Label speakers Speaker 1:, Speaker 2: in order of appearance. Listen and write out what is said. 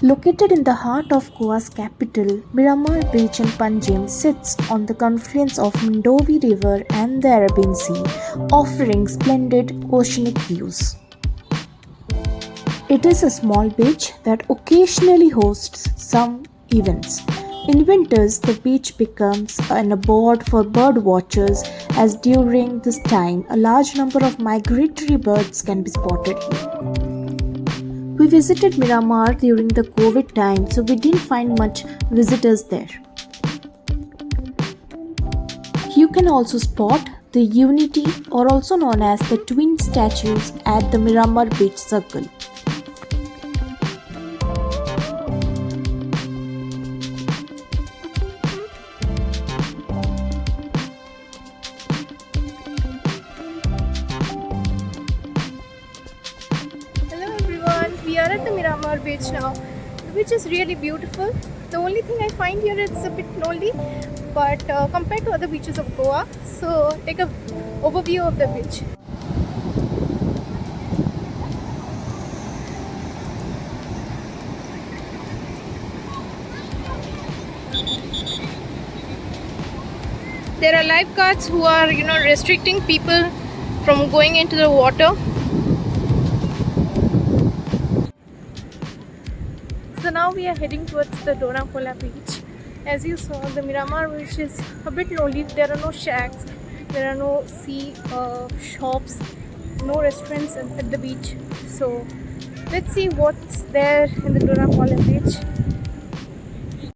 Speaker 1: Located in the heart of Goa's capital, Miramar Beach in Panjim sits on the confluence of Mandovi River and the Arabian Sea, offering splendid oceanic views. It is a small beach that occasionally hosts some events. In winters, the beach becomes an abode for bird watchers as during this time a large number of migratory birds can be spotted here. We visited Miramar during the COVID time, so we didn't find much visitors there. You can also spot the Unity, or also known as the twin statues, at the Miramar Beach Circle.
Speaker 2: Hello everyone, we are at the Miramar Beach now. The beach is really beautiful. The only thing I find here is a bit lonely, but compared to other beaches of Goa, so take a overview of the beach. There are lifeguards who are restricting people from going into the water. So now we are heading towards the Donapola beach. As you saw, the Miramar beach is a bit lonely. There are no shacks, there are no shops, no restaurants at the beach. So let's see what's there in the Donapola beach.